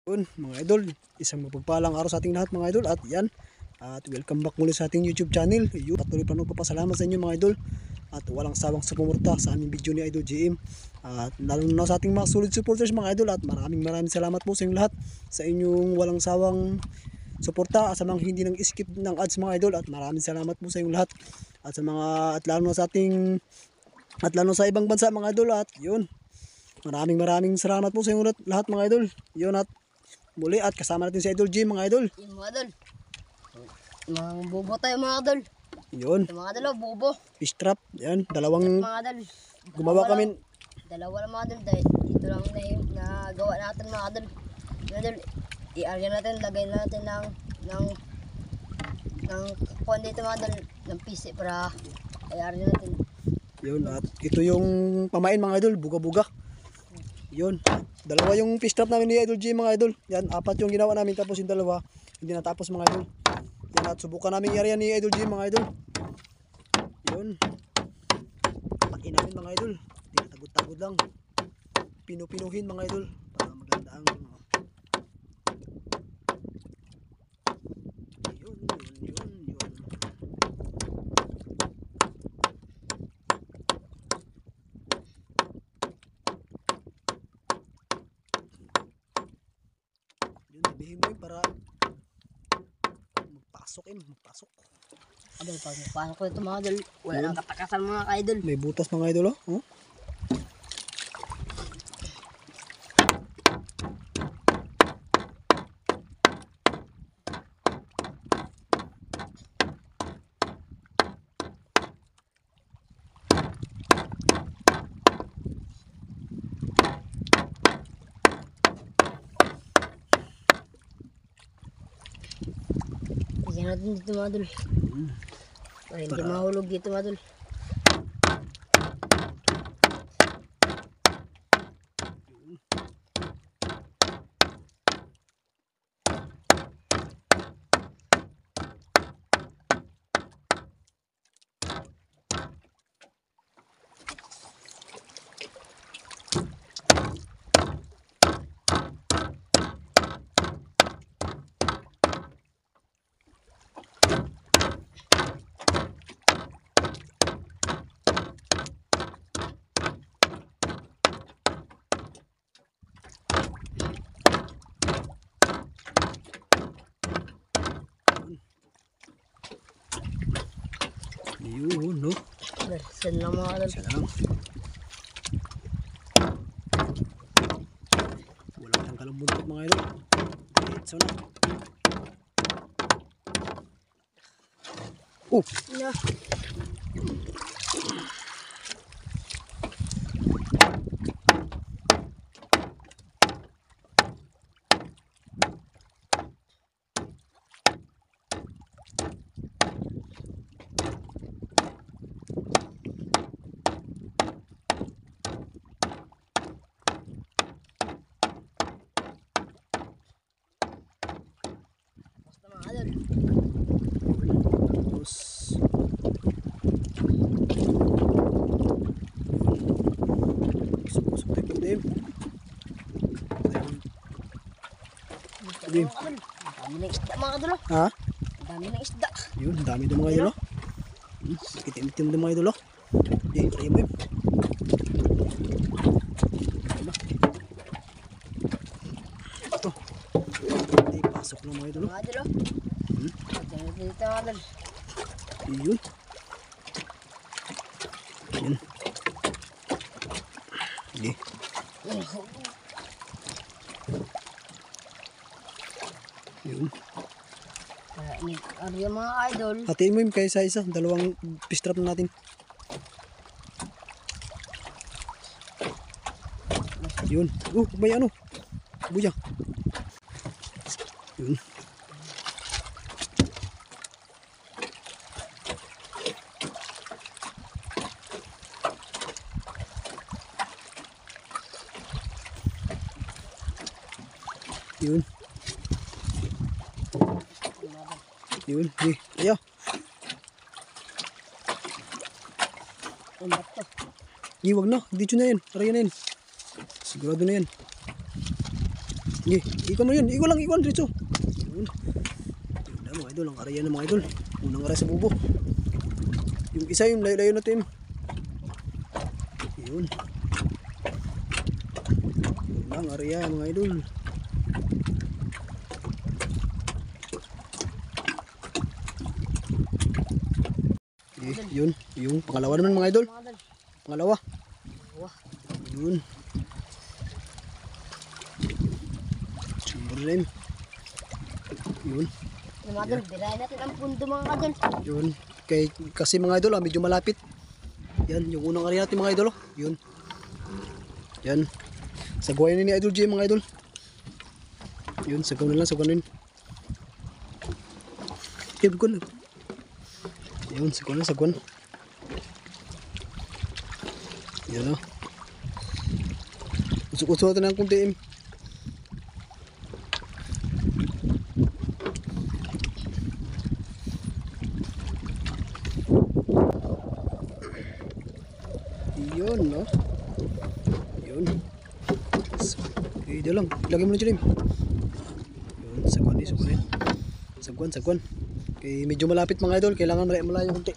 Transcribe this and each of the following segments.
Yun, mga idol, isang mapagpalang araw sa ating lahat mga idol. At yan, at welcome back muli sa ating YouTube channel. Yun, patuloy pa nagpapasalamat sa inyo mga idol. At walang sawang sumurta sa aming video ni Idol JM. At lalo na sa ating mga solid supporters mga idol. At maraming salamat po sa inyong lahat sa inyong walang sawang suporta sa mga hindi nang skip ng ads mga idol. At maraming salamat po sa inyong lahat. At sa mga, at lalo na sa ating, at lalo sa ibang bansa mga idol. At yun, maraming salamat po sa inyong lahat mga idol. Yun, at muli at kasama natin si Idol J mga idol. Yung mga idol. Mga bubo tayo mga idol. Yun. Yung mga idol, bubo. Fish trap. Yan. Dalawang Mga idol. gumawa kami. Dalawa lang mga idol. Dahil ito lang na yung nagawa natin mga idol. Mga idol, i-arya natin. Lagay natin ng kuwan dito mga idol. Ng PC para i-arya natin. Yun. At ito yung pamain mga idol. Buga-buga. Yun. Dalawa yung fish trap namin ni Idol J mga idol. Yan. Apat yung ginawa namin. Tapos yung dalawa hindi natapos mga idol. Yan. At subukan namin i-arya ni Idol J mga idol. Yun. Pakin namin mga idol. Hindi tagod-tagod lang. Pinupinuhin mga idol. Para maganda ang yun. Yun, sabihin mo yun para magpasok. Idol, paano ko ito mga idol? Wala nang katakasan mga ka-idol. May butas mga idol oh. Lagyan natin dito mga idol. Para hindi mahulog dito mga idol. Yun no. Saan lang mga idol. Isa lang. Walang tangkalang buntot mga idol. Diretso na. Oh! Yeah. Tapos pusok tayo putim. Ang dami ng isda mga idol. Ha? Ang dami ng isda. Yun, dami doon mga idol. Itim-itim doon mga idol. Hindi, try mo yun. Ito. Hindi, pasok lang mga idol. Mga idol. Lagyan natin dito mga idol. Yun. Yun. Hindi. Yun. Ano yung mga idol? Hatiin mo yun kaya sa isa. Dalawang fish trap na natin. Yun. May ano. Buya. Yun. Yun. Yun. Ayo. Ang bato. Wag na. Dito na yan. Aray na yan. Sigurado na yan. Hindi, ikaw mo yun. Ikaw lang, ikaw diretso. Yun. Yun mga idol, ang area ng mga idol. Unang area sa bubo. Yung isa yung layo-layo natin. Yun. Yun ang area mga idol. Yun, yung pangalawa naman mga idol. Mga idol. Pangalawa. Wah. Yun. Rin. Yun. Yung mga idol, birahin natin ang pundo mga idol. Yun. Kasi mga idol, medyo malapit. Yan, yung unang area natin mga idol. Yun. Yan. Sagwayan ni Idol J mga idol. Yun, sagaw na lang, sagwanin. Ibig yun, sagwan na, sagwan. Yan o. Usok-usok natin ang kunti. Yun, no? Yun. Okay, dyan lang. Ilagay mo na dyan, yun, sagwan, sagwan. Sagwan, sagwan. Okay, medyo malapit mga idol. Kailangan malayo kunti.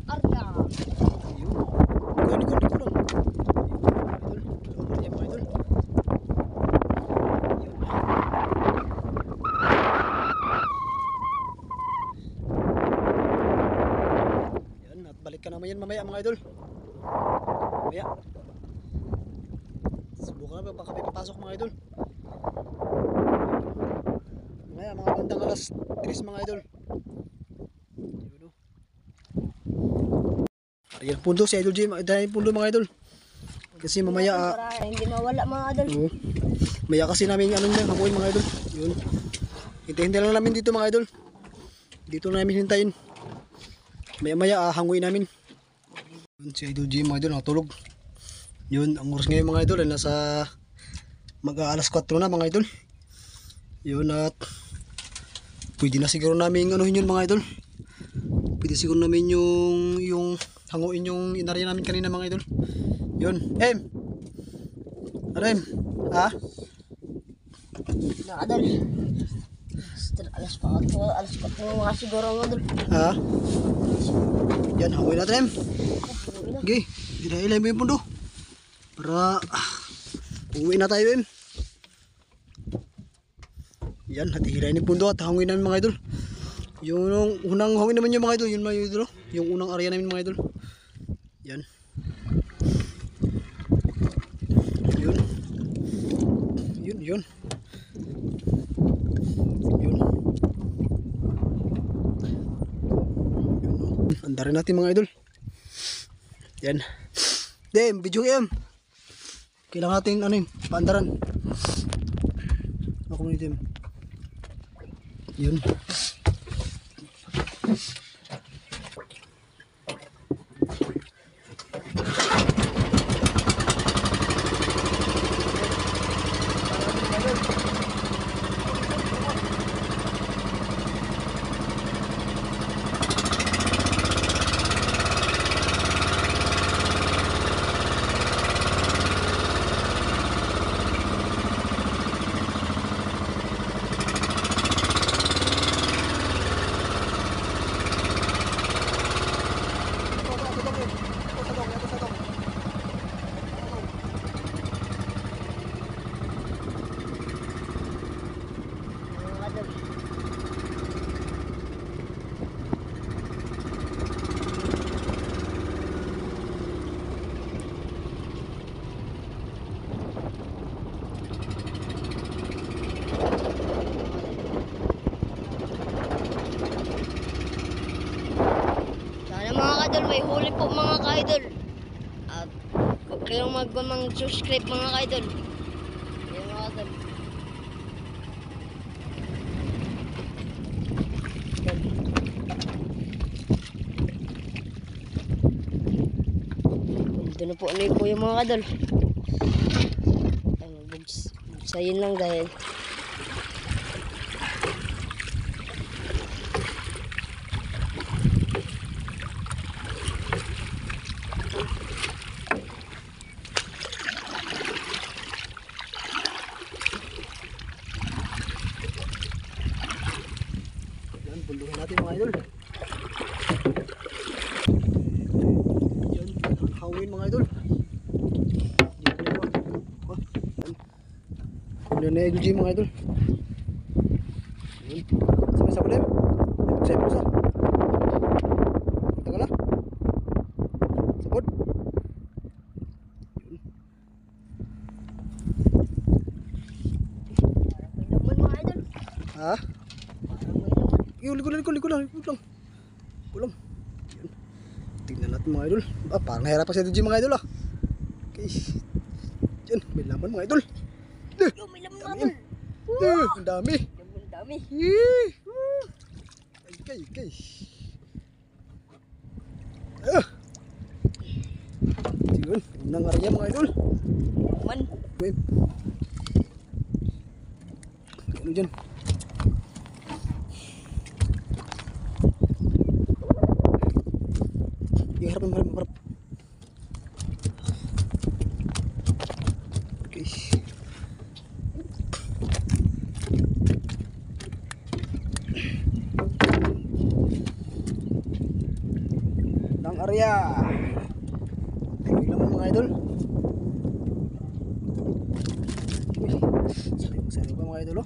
Arya. Balik ka naman yan mamaya mga idol. Mamaya. Subukan na baka may papasok mga idol. Mamaya mga bandang alas 3 mga idol. Yun o. Ariyan pundo si Idol J. Dahil pundo mga idol. Kasi mamaya Para hindi mawala mga idol. oo. Maya kasi namin anong yan, hamuin mga idol. Yun. Hintayin lang namin dito mga idol. Dito na namin hintayin. Maya hanguin namin. Yun, si Idol J mga idol nakatulog. Yun, ang oras ngayon mga idol ay nasa mag-aalas 4 na mga idol. Yun at pwede na siguro namin anuhin yun mga idol. Pwede siguro namin yung hanguin yung inarya namin kanina mga idol. Yun, Ano ha? Mga idol. Alas 4 mga siguro mga idol. Ha? Yan, hanguin natin Okay, ilay mo yung pundo. Para uwi na tayo Yan, hati-hilay ni pundo at hanguin namin mga idol. Yung unang hangin naman yung mga idol, yun mga idol. Yung unang area namin mga idol. Yan. Yun. Yun. Yun. Andarin natin mga idol. Yan. Dem, video game. Kailangan natin paandaran. Ako muna Dem. Yun. ka-idol, may huli po mga ka-idol. At huwag kayong mag-subscribe mga ka-idol. Yan mga ka-idol. Doon na po ano po yung mga ka-idol. Bugsayin lang dahil Yan, buluhin natin mga idol. Yan, hawin mga idol. Yan na LG mga idol. Yan. Sabay sa kulim. Pagsa. Tagal na. Sabot. Yun. may laman mga idol. Ha? Yung likod lang. Kulang. Yan. Tingnan natin mga idol. Parang nahirapan si LG mga idol Okay. Yan, may laman mga idol. Yo, may laman mga idol. Ang dami. Ang dami. Okay. Yun, unang area mga idol. Man. Wait. Ano dyan? Harap. Okay. Nang area. Tingnan naman mga idol. Sari pa mga idol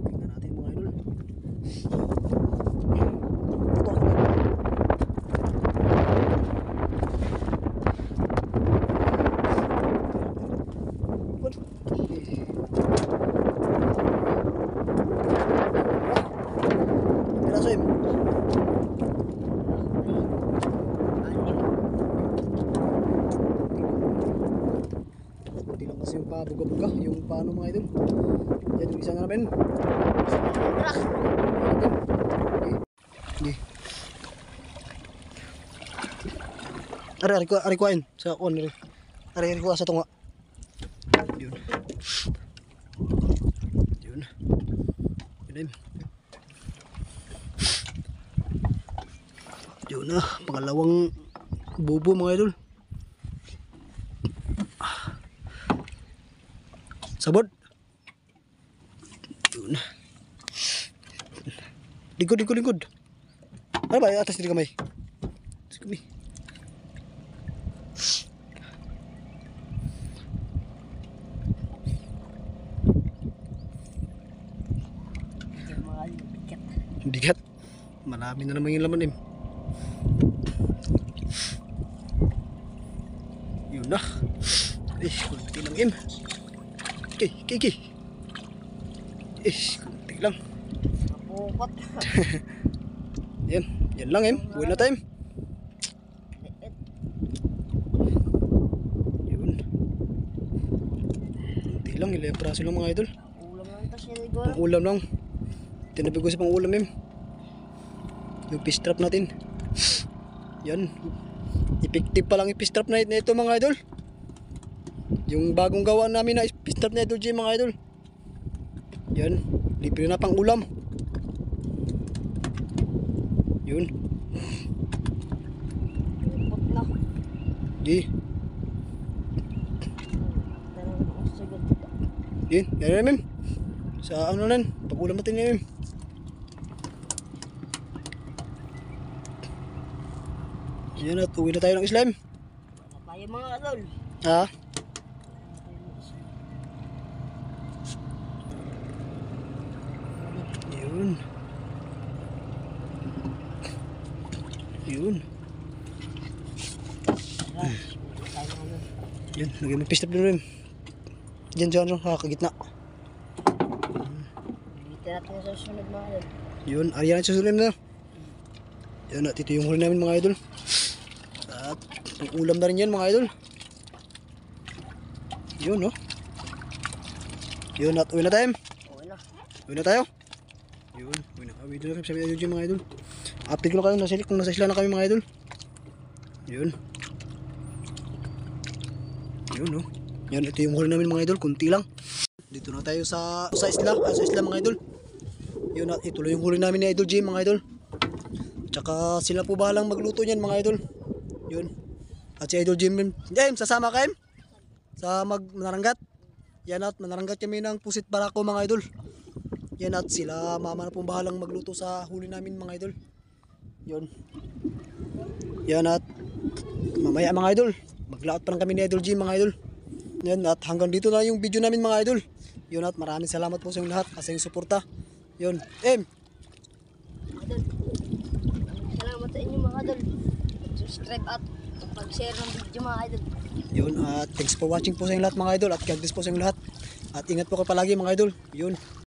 Tingnan natin mga idol. Piraso yun. Hindi lang kasi yung pabuga-buga, yung paano mga idol. Yan yung isa na namin. Tara. Okay. Ari kuhain sa on rin. Ari kuha sa tunga. Yun. Yun na, pangalawang bubo mga idol. Sabot. Yun. Lingkod. Ano ba? Atas diri kamay. Atas kamay. Bigat. Marami na naman yung laman Yun na. Kunti lang Okay. Kunti lang. Napukot. Yan lang Uwi na tayo Yun. Kunti lang, ilang praso lang mga idol. Ulam lang ito siya. Pang ulam lang. Tinabi ko sa pang ulam Yung fish trap natin. Yan. Effective pa lang yung fish trap na ito mga idol. Yung bagong gawa namin na fish trap na ito mga idol. Yan. Libre na pang ulam. Yun. Put na. Di. Yun. Yan na sa ano nan. Pag ulam natin yan Yan at uwi na tayo ng Islam. Wala tayo mga idol. Ha? Yun. Yun. Yun, lagyan mo pistol rin. Diyan, kagitna. Dito natin sa susunod mga idol. Yun, ariyan ang susulim na. Yun, at ito yung huli namin mga idol. At ang ulam na rin yan mga idol. Yun, no? Yun, at uwi na tayo. Okay na. Uwi na tayo. Yun, uwi na. Uwi na kami sa video mga idol. Update ko lang kayo kung nasa isla na kami mga idol. Yun. Yun, no? Yan, ito yung huli namin mga idol. Kunti lang. Dito na tayo sa isla mga idol. Yun, at ituloy yung huli namin ni Idol Jim mga idol. Tsaka sila po bahalang magluto niyan mga idol. Yun. At si Idol Jim, James, sasama ka em? Sa manaranggat. Yan, at manaranggat kami ng pusit barako mga idol. Yan, at sila mama na pong bahalang magluto sa huli namin mga idol. Yun. Yan, at mamaya mga idol, maglaot pa lang kami ni Idol Jim mga idol. Yan, at hanggang dito na yung video namin mga idol. Yun, at maraming salamat po sa inyong lahat sa inyong suporta. Yun. Idol. Salamat sa inyo mga idol. Subscribe at pag-share ng video mga idol. Yun, at thanks for watching po sa inyong lahat mga idol. At God bless po sa inyong lahat. At ingat po kayo palagi mga idol. Yun.